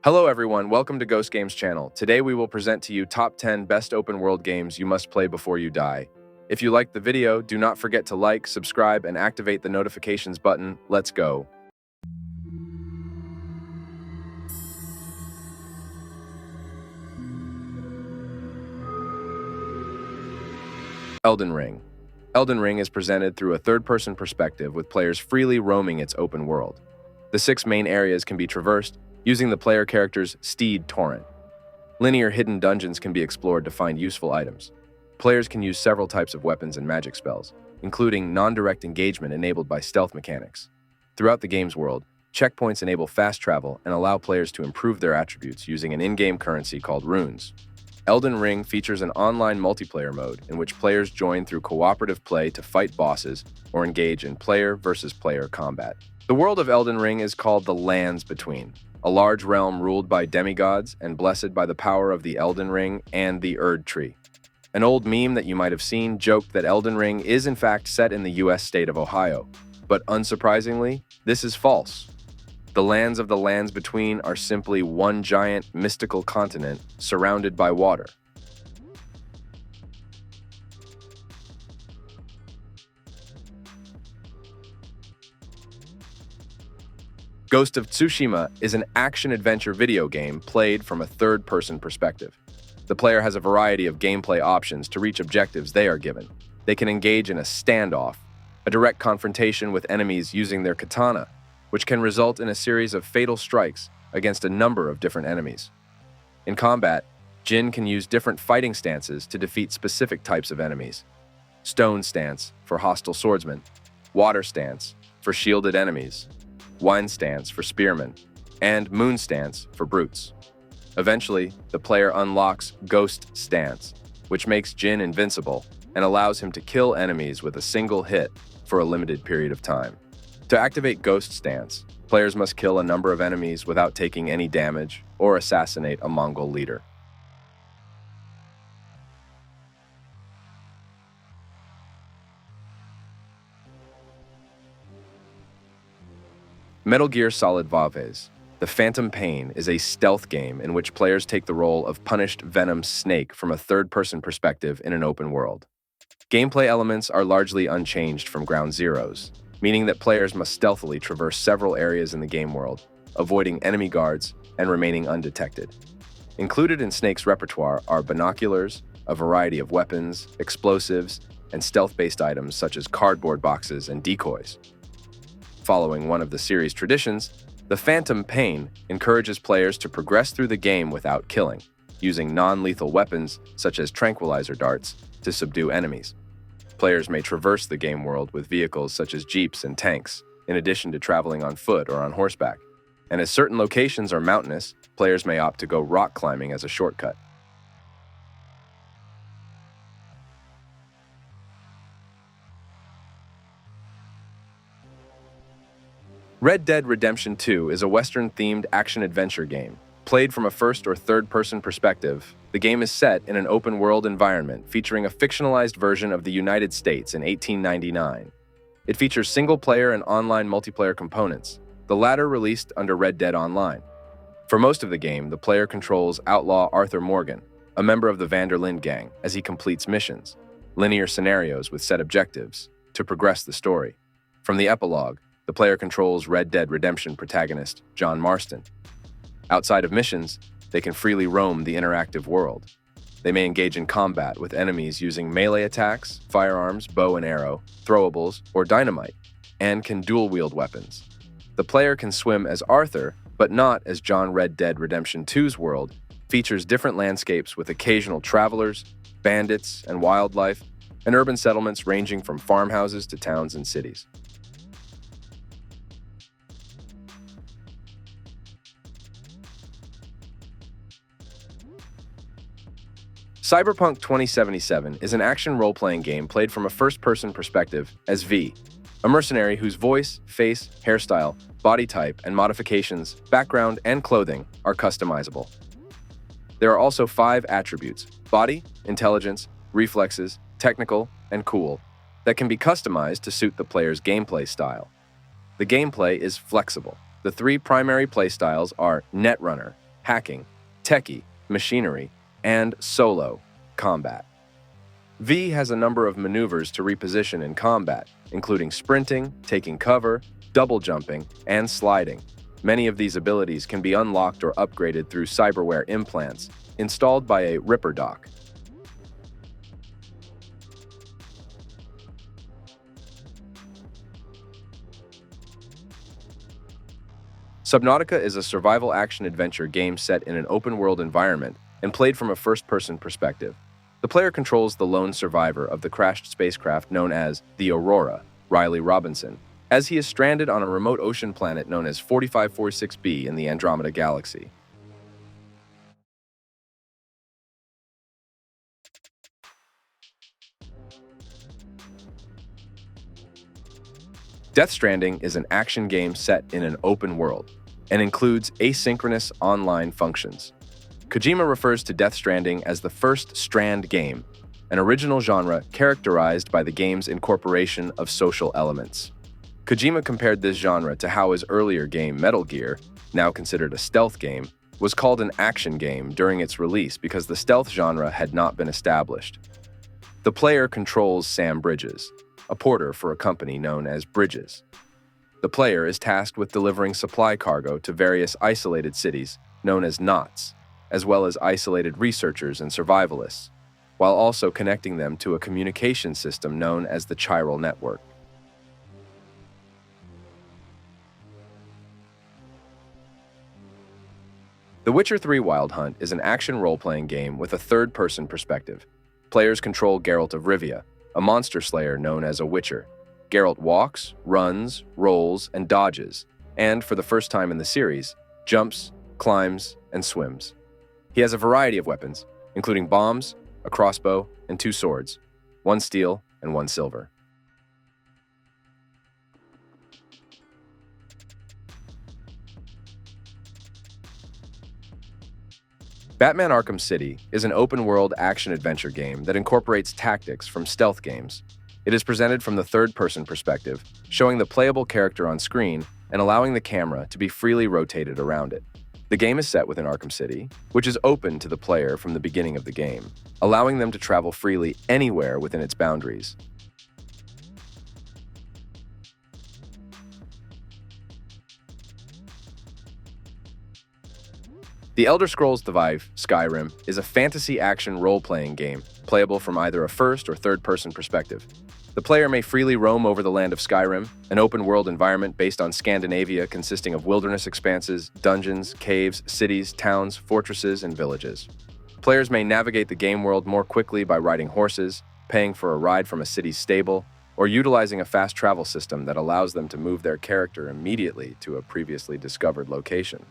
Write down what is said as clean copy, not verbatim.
Hello everyone, welcome to Ghost Games channel. Today we will present to you top 10 best open world games you must play before you die. If you liked the video, do not forget to like, subscribe, and activate the notifications button. Let's go. Elden Ring. Elden Ring is presented through a third-person perspective with players freely roaming its open world. The 6 main areas can be traversed using the player character's steed torrent. Linear hidden dungeons can be explored to find useful items. Players can use several types of weapons and magic spells, including non-direct engagement enabled by stealth mechanics. Throughout the game's world, checkpoints enable fast travel and allow players to improve their attributes using an in-game currency called runes. Elden Ring features an online multiplayer mode in which players join through cooperative play to fight bosses or engage in player-versus-player combat. The world of Elden Ring is called the Lands Between, a large realm ruled by demigods and blessed by the power of the Elden Ring and the Erd Tree. An old meme that you might have seen joked that Elden Ring is in fact set in the US state of Ohio, but unsurprisingly, this is false. The lands of the Lands Between are simply one giant mystical continent surrounded by water. Ghost of Tsushima is an action-adventure video game played from a third-person perspective. The player has a variety of gameplay options to reach objectives they are given. They can engage in a standoff, a direct confrontation with enemies using their katana, which can result in a series of fatal strikes against a number of different enemies. In combat, Jin can use different fighting stances to defeat specific types of enemies. Stone stance for hostile swordsmen, water stance for shielded enemies, wine stance for spearmen, and moon stance for brutes. Eventually, the player unlocks Ghost Stance, which makes Jin invincible and allows him to kill enemies with a single hit for a limited period of time. To activate Ghost Stance, players must kill a number of enemies without taking any damage or assassinate a Mongol leader. Metal Gear Solid Vaves. The Phantom Pain is a stealth game in which players take the role of punished Venom Snake from a third-person perspective in an open world. Gameplay elements are largely unchanged from Ground Zeroes, meaning that players must stealthily traverse several areas in the game world, avoiding enemy guards and remaining undetected. Included in Snake's repertoire are binoculars, a variety of weapons, explosives, and stealth-based items such as cardboard boxes and decoys. Following one of the series' traditions, the Phantom Pain encourages players to progress through the game without killing, using non-lethal weapons such as tranquilizer darts to subdue enemies. Players may traverse the game world with vehicles such as jeeps and tanks, in addition to traveling on foot or on horseback. And as certain locations are mountainous, players may opt to go rock climbing as a shortcut. Red Dead Redemption 2 is a Western-themed action-adventure game. Played from a first- or third-person perspective, the game is set in an open-world environment featuring a fictionalized version of the United States in 1899. It features single-player and online multiplayer components, the latter released under Red Dead Online. For most of the game, the player controls outlaw Arthur Morgan, a member of the Vanderlyn gang, as he completes missions, linear scenarios with set objectives, to progress the story. From the epilogue, the player controls Red Dead Redemption protagonist John Marston. Outside of missions, they can freely roam the interactive world. They may engage in combat with enemies using melee attacks, firearms, bow and arrow, throwables, or dynamite, and can dual-wield weapons. The player can swim as Arthur, but not as John. Red Dead Redemption 2's world features different landscapes with occasional travelers, bandits, and wildlife, and urban settlements ranging from farmhouses to towns and cities. Cyberpunk 2077 is an action role-playing game played from a first-person perspective as V, a mercenary whose voice, face, hairstyle, body type, and modifications, background, and clothing are customizable. There are also 5 attributes: body, intelligence, reflexes, technical, and cool, that can be customized to suit the player's gameplay style. The gameplay is flexible. The 3 primary playstyles are Netrunner, hacking, techie, machinery, and solo, combat. V has a number of maneuvers to reposition in combat, including sprinting, taking cover, double jumping, and sliding. Many of these abilities can be unlocked or upgraded through cyberware implants installed by a Ripper dock. Subnautica is a survival action-adventure game set in an open-world environment and played from a first-person perspective. The player controls the lone survivor of the crashed spacecraft known as the Aurora, Riley Robinson, as he is stranded on a remote ocean planet known as 4546b in the Andromeda Galaxy. Death Stranding is an action game set in an open world and includes asynchronous online functions. Kojima refers to Death Stranding as the first Strand game, an original genre characterized by the game's incorporation of social elements. Kojima compared this genre to how his earlier game Metal Gear, now considered a stealth game, was called an action game during its release because the stealth genre had not been established. The player controls Sam Bridges, a porter for a company known as Bridges. The player is tasked with delivering supply cargo to various isolated cities known as knots, as well as isolated researchers and survivalists, while also connecting them to a communication system known as the chiral network. The Witcher 3 Wild Hunt is an action role-playing game with a third-person perspective. Players control Geralt of Rivia, a monster slayer known as a Witcher. Geralt walks, runs, rolls, and dodges, and, for the first time in the series, jumps, climbs, and swims. He has a variety of weapons, including bombs, a crossbow, and 2 swords, 1 steel and 1 silver. Batman Arkham City is an open-world action-adventure game that incorporates tactics from stealth games. It is presented from the third-person perspective, showing the playable character on screen and allowing the camera to be freely rotated around it. The game is set within Arkham City, which is open to the player from the beginning of the game, allowing them to travel freely anywhere within its boundaries. The Elder Scrolls V: Skyrim is a fantasy action role-playing game, playable from either a first or third-person perspective. The player may freely roam over the land of Skyrim, an open-world environment based on Scandinavia consisting of wilderness expanses, dungeons, caves, cities, towns, fortresses, and villages. Players may navigate the game world more quickly by riding horses, paying for a ride from a city's stable, or utilizing a fast travel system that allows them to move their character immediately to a previously discovered location.